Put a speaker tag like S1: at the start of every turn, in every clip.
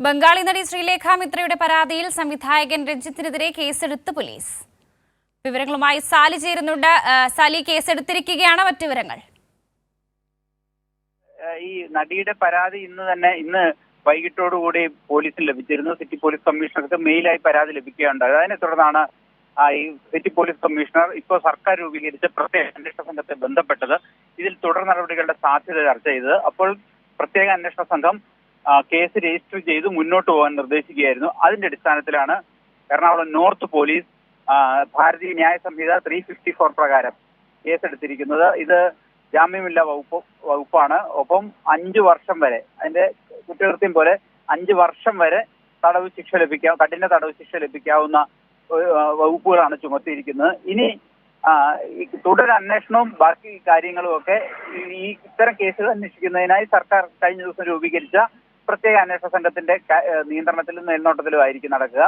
S1: ബംഗാളി നടി ശ്രീലേഖ മിത്രയുടെ പരാതിയിൽ സംവിധായകൻ രഞ്ജിത്തിനെതിരെ കേസെടുത്ത് പോലീസ്. വിവരങ്ങളുമായി സാലി ചേരുന്നുണ്ട്. സാലി, കേസെടുത്തിരിക്കുകയാണ്, മറ്റു വിവരങ്ങൾ?
S2: ഈ നടിയുടെ പരാതി ഇന്ന് വൈകിട്ടോടുകൂടി പോലീസിന് ലഭിച്ചിരുന്നു. സിറ്റി പോലീസ് കമ്മീഷണർക്ക് മെയിലായി പരാതി ലഭിക്കുകയുണ്ടായി. അതിനെ തുടർന്നാണ് ഈ സിറ്റി പോലീസ് കമ്മീഷണർ ഇപ്പോൾ സർക്കാർ രൂപീകരിച്ച പ്രത്യേക അന്വേഷണ സംഘത്തെ ബന്ധപ്പെട്ടത്. ഇതിൽ തുടർ നടപടികളുടെ സാധ്യത ചർച്ച ചെയ്തത്. അപ്പോൾ പ്രത്യേക അന്വേഷണ സംഘം കേസ് രജിസ്റ്റർ ചെയ്ത് മുന്നോട്ട് പോകാൻ നിർദ്ദേശിക്കുകയായിരുന്നു. അതിന്റെ അടിസ്ഥാനത്തിലാണ് എറണാകുളം നോർത്ത് പോലീസ് ഭാരതീയ ന്യായ സംഹിത 354 പ്രകാരം കേസെടുത്തിരിക്കുന്നത്. ഇത് ജാമ്യമില്ലാ വകുപ്പാണ്. ഒപ്പം 5 വർഷം വരെ, അതിന്റെ കുറ്റകൃത്യം പോലെ 5 വർഷം വരെ കഠിന തടവ് ശിക്ഷ ലഭിക്കാവുന്ന വകുപ്പുകളാണ് ചുമത്തിയിരിക്കുന്നത്. ഇനി തുടരന്വേഷണവും ബാക്കി കാര്യങ്ങളും ഒക്കെ ഇത്തരം കേസുകൾ അന്വേഷിക്കുന്നതിനായി സർക്കാർ കഴിഞ്ഞ ദിവസം രൂപീകരിച്ച പ്രത്യേക അന്വേഷണ സംഘത്തിന്റെ നിയന്ത്രണത്തിലും മേൽനോട്ടത്തിലും ആയിരിക്കും നടക്കുക.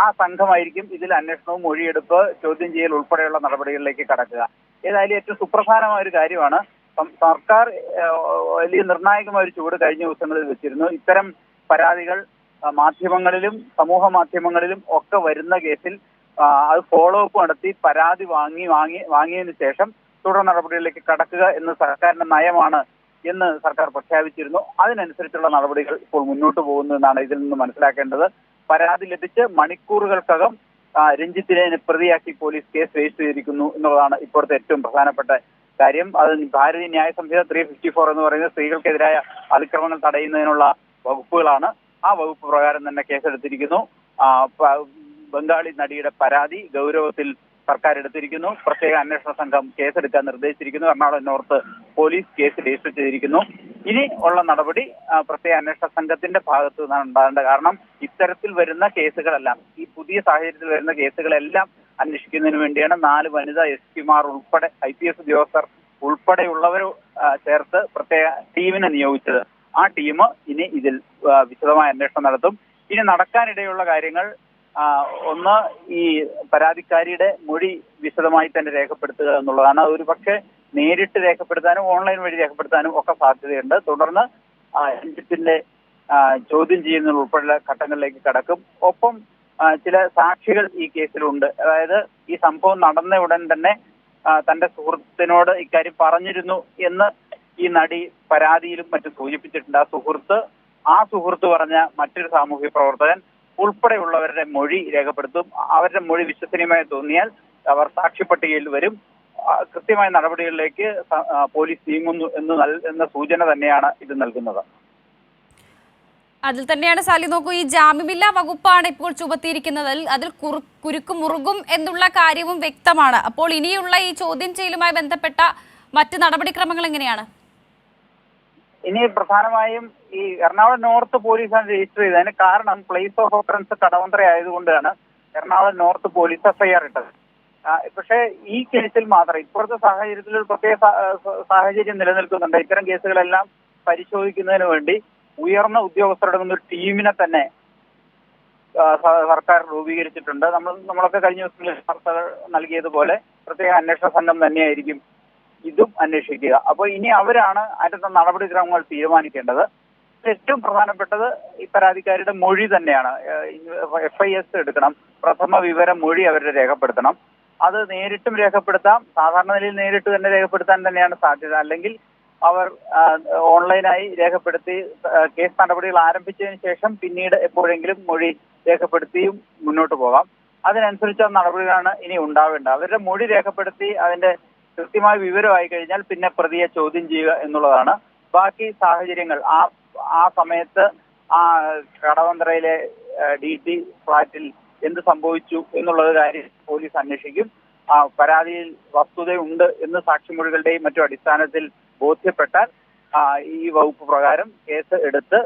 S2: ആ സംഘമായിരിക്കും ഇതിൽ അന്വേഷണവും മൊഴിയെടുപ്പ്, ചോദ്യം ചെയ്യൽ ഉൾപ്പെടെയുള്ള നടപടികളിലേക്ക് കടക്കുക. ഏതായാലും ഏറ്റവും സുപ്രധാനമായ ഒരു കാര്യമാണ്, സർക്കാർ വലിയ നിർണായകമായ ഒരു ചുവട് കഴിഞ്ഞ ദിവസങ്ങളിൽ വെച്ചിരുന്നു. ഇത്തരം പരാതികൾ മാധ്യമങ്ങളിലും സമൂഹ മാധ്യമങ്ങളിലും ഒക്കെ വരുന്ന കേസിൽ അത് ഫോളോ അപ്പ് നടത്തി പരാതി വാങ്ങിയതിനു ശേഷം തുടർ നടപടികളിലേക്ക് കടക്കുക എന്ന് സർക്കാരിന്റെ നയമാണ് എന്ന് സർക്കാർ പ്രഖ്യാപിച്ചിരുന്നു. അതിനനുസരിച്ചുള്ള നടപടികൾ ഇപ്പോൾ മുന്നോട്ട് പോകുന്നു എന്നാണ് ഇതിൽ നിന്ന് മനസ്സിലാക്കേണ്ടത്. പരാതി ലഭിച്ച് മണിക്കൂറുകൾക്കകം രഞ്ജിത്തിനെ പ്രതിയാക്കി പോലീസ് കേസ് രജിസ്റ്റർ ചെയ്തിരിക്കുന്നു എന്നുള്ളതാണ് ഇപ്പോഴത്തെ ഏറ്റവും പ്രധാനപ്പെട്ട കാര്യം. അത് ഭാരതീയ ന്യായ സംഹിത 354 എന്ന് പറയുന്നത് സ്ത്രീകൾക്കെതിരായ അതിക്രമങ്ങൾ തടയുന്നതിനുള്ള വകുപ്പുകളാണ്. ആ വകുപ്പ് പ്രകാരം തന്നെ കേസെടുത്തിരിക്കുന്നു. ബംഗാളി നടിയുടെ പരാതി ഗൗരവത്തിൽ സർക്കാർ എടുത്തിരിക്കുന്നു. പ്രത്യേക അന്വേഷണ സംഘം കേസെടുക്കാൻ നിർദ്ദേശിച്ചിരിക്കുന്നു. Ernakulam north police case register ചെയ്തിരിക്കുന്നു. ഇനി ഉള്ള നടപടി പ്രത്യേക അന്വേഷണ സംഘത്തിന്റെ ഭാഗത്തു നിന്നാണ് ഉണ്ടാകേണ്ടത്. കാരണം ഇത്തരത്തിൽ വരുന്ന കേസുകളെല്ലാം, ഈ പുതിയ സാഹചര്യത്തിൽ വരുന്ന കേസുകളെല്ലാം അന്വേഷിക്കുന്നതിന് വേണ്ടിയാണ് 4 വനിതാ SP മാർ ഉൾപ്പെടെ IPS ഉദ്യോഗസ്ഥർ ഉൾപ്പെടെയുള്ളവർ ചേർത്ത് പ്രത്യേക ടീമിനെ നിയോഗിച്ചത്. ആ ടീം ഇനി ഇതിൽ വിശദമായ അന്വേഷണം നടത്തും. ഇനി നടക്കാനിടയുള്ള കാര്യങ്ങൾ, ഒന്ന്, ഈ പരാതിക്കാരിയുടെ മൊഴി വിശദമായി തന്നെ രേഖപ്പെടുത്തുക എന്നുള്ളതാണ്. ഒരു പക്ഷേ നേരിട്ട് രേഖപ്പെടുത്താനും ഓൺലൈൻ വഴി രേഖപ്പെടുത്താനും ഒക്കെ സാധ്യതയുണ്ട്. തുടർന്ന് രഞ്ജിത്തിന്റെ ചോദ്യം ചെയ്യുന്ന ഉൾപ്പെടെയുള്ള ഘട്ടങ്ങളിലേക്ക് കടക്കും. ഒപ്പം ചില സാക്ഷികൾ ഈ കേസിലുണ്ട്. അതായത് ഈ സംഭവം നടന്ന ഉടൻ തന്നെ തന്റെ സുഹൃത്തിനോട് ഇക്കാര്യം പറഞ്ഞിരുന്നു എന്ന് ഈ നടി പരാതിയിലും മറ്റും സൂചിപ്പിച്ചിട്ടുണ്ട്. ആ സുഹൃത്ത് പറഞ്ഞ മറ്റൊരു സാമൂഹ്യ പ്രവർത്തകൻ ഉൾപ്പെടെയുള്ളവരുടെ മൊഴി രേഖപ്പെടുത്തും. അവരുടെ മൊഴി വിശ്വസനീയമായി തോന്നിയാൽ അവർ സാക്ഷിപ്പട്ടികയിൽ വരും. കൃത്യമായ നടപടികളിലേക്ക് പോലീസ് നീങ്ങുന്നു എന്ന സൂചന തന്നെയാണ് ഇത് നൽകുന്നത്.
S1: അതിൽ തന്നെയാണ് സാലി, നോക്കൂ, ഈ ജാമ്യമില്ലാ വകുപ്പാണ് ഇപ്പോൾ ചുമത്തിയിരിക്കുന്നത്. അതിൽ കുരുക്ക് മുറുകും എന്നുള്ള കാര്യവും വ്യക്തമാണ്. അപ്പോൾ ഇനിയുള്ള ഈ ചോദ്യം ചെയ്യലുമായി ബന്ധപ്പെട്ട മറ്റ് നടപടിക്രമങ്ങൾ എങ്ങനെയാണ്?
S2: ഇനി പ്രധാനമായും ഈ എറണാകുളം നോർത്ത് പോലീസാണ് രജിസ്റ്റർ ചെയ്തതിന് കാരണം പ്ലേസ് ഓഫ് ഓഫറൻസ് കടവന്ത്ര ആയതുകൊണ്ടാണ് എറണാകുളം നോർത്ത് പോലീസ് FIR ഇട്ടത്. പക്ഷേ ഈ കേസിൽ മാത്രം ഇപ്പോഴത്തെ സാഹചര്യത്തിൽ ഒരു പ്രത്യേക സാഹചര്യം നിലനിൽക്കുന്നുണ്ട്. ഇത്തരം കേസുകളെല്ലാം പരിശോധിക്കുന്നതിന് വേണ്ടി ഉയർന്ന ഉദ്യോഗസ്ഥരടങ്ങുന്ന ഒരു ടീമിനെ തന്നെ സർക്കാർ രൂപീകരിച്ചിട്ടുണ്ട്. നമ്മളൊക്കെ കഴിഞ്ഞ ദിവസങ്ങളിൽ വാർത്തകൾ നൽകിയതുപോലെ പ്രത്യേക അന്വേഷണ സംഘം തന്നെയായിരിക്കും ഇതും അന്വേഷിക്കുക. അപ്പോൾ ഇനി അവരാണ് അടുത്ത നടപടിക്രമങ്ങൾ തീരുമാനിക്കേണ്ടത്. ഏറ്റവും പ്രധാനപ്പെട്ടത് ഈ പരാതിക്കാരുടെ മൊഴി തന്നെയാണ്. FIS എടുക്കണം, പ്രഥമ വിവര മൊഴി അവരുടെ രേഖപ്പെടുത്തണം. അത് നേരിട്ടും രേഖപ്പെടുത്താം, സാധാരണ നിലയിൽ നേരിട്ട് തന്നെ രേഖപ്പെടുത്താൻ തന്നെയാണ് സാധ്യത. അല്ലെങ്കിൽ അവർ ഓൺലൈനായി രേഖപ്പെടുത്തി കേസ് നടപടികൾ ആരംഭിച്ചതിന് ശേഷം പിന്നീട് എപ്പോഴെങ്കിലും മൊഴി രേഖപ്പെടുത്തിയും മുന്നോട്ട് പോകാം. അതിനനുസരിച്ചുള്ള നടപടികളാണ് ഇനി ഉണ്ടാവേണ്ടത്. അവരുടെ മൊഴി രേഖപ്പെടുത്തി അതിന്റെ കൃത്യമായ വിവരമായി കഴിഞ്ഞാൽ പിന്നെ പ്രതിയെ ചോദ്യം ചെയ്യുക എന്നുള്ളതാണ്. ബാക്കി സാഹചര്യങ്ങൾ ആ സമയത്ത് ആ കടവന്ത്രയിലെ DT ഫ്ളാറ്റിൽ എന്ത് സംഭവിച്ചു എന്നുള്ളത് കാര്യം പോലീസ് അന്വേഷിക്കും. പരാതിയിൽ വസ്തുതയുണ്ട് എന്ന് സാക്ഷിമൊഴികളുടെയും മറ്റു അടിസ്ഥാനത്തിൽ ബോധ്യപ്പെട്ടാൽ ഈ വകുപ്പ് പ്രകാരം കേസ് എടുത്ത്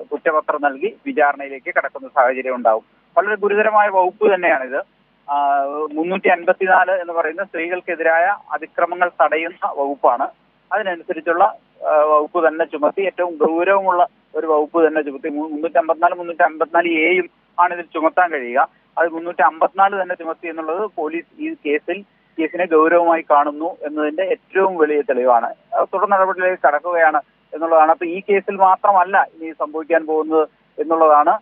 S2: കുറ്റപത്രം നൽകി വിചാരണയിലേക്ക് കടക്കുന്ന സാഹചര്യം ഉണ്ടാവും. വളരെ ഗുരുതരമായ വകുപ്പ് തന്നെയാണിത്. 354 എന്ന് പറയുന്ന സ്ത്രീകൾക്കെതിരായ അതിക്രമങ്ങൾ തടയുന്ന വകുപ്പാണ്. അതിനനുസരിച്ചുള്ള വകുപ്പ് തന്നെ ചുമത്തി, ഏറ്റവും ഗൗരവമുള്ള ഒരു വകുപ്പ് തന്നെ ചുമത്തി. 354 ആണ് ഇതിൽ ചുമത്താൻ കഴിയുക. അത് 354 തന്നെ ചുമത്തി എന്നുള്ളത് പോലീസ് ഈ കേസിനെ ഗൗരവമായി കാണുന്നു എന്നതിന്റെ ഏറ്റവും വലിയ തെളിവാണ്. തുടർ നടപടിയിലേക്ക് കടക്കുകയാണ് എന്നുള്ളതാണ്. അപ്പൊ ഈ കേസിൽ മാത്രമല്ല ഇനി സംഭവിക്കാൻ പോകുന്നത്. എന്നുള്ളതാണ്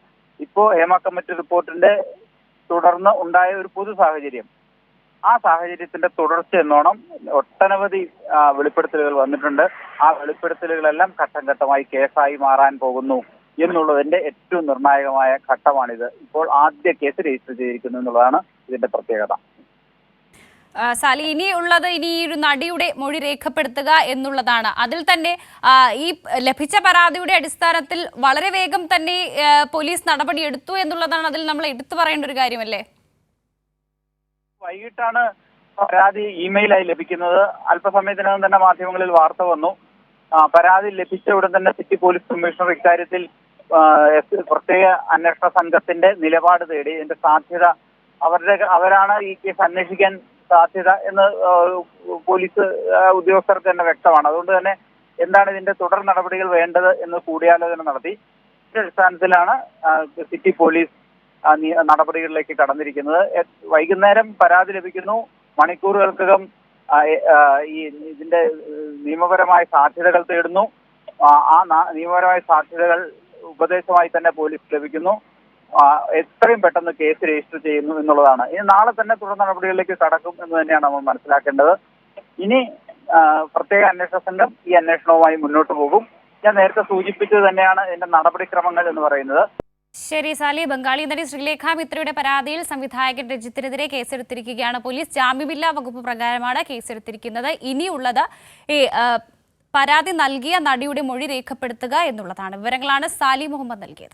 S2: ഇപ്പോൾ ഹേമ കമ്മിറ്റി റിപ്പോർട്ടിന്റെ തുടർന്ന് ഉണ്ടായ ഒരു പൊതു സാഹചര്യം. ആ സാഹചര്യത്തിന്റെ തുടർച്ച എന്നോണം ഒട്ടനവധി വെളിപ്പെടുത്തലുകൾ വന്നിട്ടുണ്ട്. ആ വെളിപ്പെടുത്തലുകളെല്ലാം ഘട്ടം ഘട്ടമായി കേസായി മാറാൻ പോകുന്നു എന്നുള്ളതിന്റെ ഏറ്റവും നിർണായകമായ ഘട്ടമാണിത്. ഇപ്പോൾ ആദ്യ കേസ് രജിസ്റ്റർ ചെയ്തിരിക്കുന്നു എന്നുള്ളതാണ് ഇതിന്റെ പ്രത്യേകത.
S1: സാലി, ഇനിയുള്ളത് ഈ ഒരു നടിയുടെ മൊഴി രേഖപ്പെടുത്തുക എന്നുള്ളതാണ്. അതിൽ തന്നെ ഈ ലഭിച്ച പരാതിയുടെ അടിസ്ഥാനത്തിൽ വളരെ വേഗം തന്നെ പോലീസ് നടപടി എടുത്തു എന്നുള്ളതാണ് അതിൽ നമ്മൾ എടുത്തു പറയേണ്ട ഒരു കാര്യമല്ലേ?
S2: വൈകിട്ടാണ് പരാതി ഇമെയിലായി ലഭിക്കുന്നത്. അല്പസമയത്തിനകം തന്നെ മാധ്യമങ്ങളിൽ വാർത്ത വന്നു. പരാതി ലഭിച്ച ഉടൻ തന്നെ സിറ്റി പോലീസ് കമ്മീഷണർ ഇക്കാര്യത്തിൽ പ്രത്യേക അന്വേഷണ സംഘത്തിന്റെ നിലപാട് തേടി. ഇതിന്റെ സാധ്യത അവരാണ് ഈ കേസ് അന്വേഷിക്കാൻ സാധ്യത എന്ന് പോലീസ് ഉദ്യോഗസ്ഥർക്ക് തന്നെ വ്യക്തമാണ്. അതുകൊണ്ട് തന്നെ എന്താണ് ഇതിന്റെ തുടർ നടപടികൾ വേണ്ടത് എന്ന് കൂടിയാലോചന നടത്തി. ഇതിന്റെ അടിസ്ഥാനത്തിലാണ് സിറ്റി പോലീസ് നടപടികളിലേക്ക് കടന്നിരിക്കുന്നത്. വൈകുന്നേരം പരാതി ലഭിക്കുന്നു. മണിക്കൂറുകൾക്കകം ഇതിന്റെ നിയമപരമായ സാധ്യതകൾ തേടുന്നു. ആ നിയമപരമായ സാധ്യതകൾ ഉപദേശമായി തന്നെ പോലീസ് ലഭിക്കുന്നു. എത്രയും പെട്ടെന്ന് കേസ് രജിസ്റ്റർ ചെയ്യുന്നു എന്നുള്ളതാണ്. ഇനി നാളെ തന്നെ തുടർ നടപടികളിലേക്ക് കടക്കും എന്ന് തന്നെയാണ് നമ്മൾ മനസ്സിലാക്കേണ്ടത്. ഇനി പ്രത്യേക അന്വേഷണ സംഘം ഈ അന്വേഷണവുമായി മുന്നോട്ട് പോകും. ഞാൻ നേരത്തെ സൂചിപ്പിച്ചത് തന്നെയാണ് ഇതിന്റെ നടപടിക്രമങ്ങൾ എന്ന് പറയുന്നത്.
S1: ശരി സാലി, ബംഗാളി നടി ശ്രീലേഖ മിത്രയുടെ പരാതിയിൽ സംവിധായകൻ രജിത്തിനെതിരെ കേസെടുത്തിരിക്കുകയാണ് പോലീസ്. ജാമ്യമില്ലാ വകുപ്പ് പ്രകാരമാണ് കേസെടുത്തിരിക്കുന്നത്. ഇനിയുള്ളത് ഈ പരാതി നൽകിയ നടിയുടെ മൊഴി രേഖപ്പെടുത്തുക എന്നുള്ളതാണ്. വിവരങ്ങളാണ് സാലി മുഹമ്മദ് നൽകിയത്.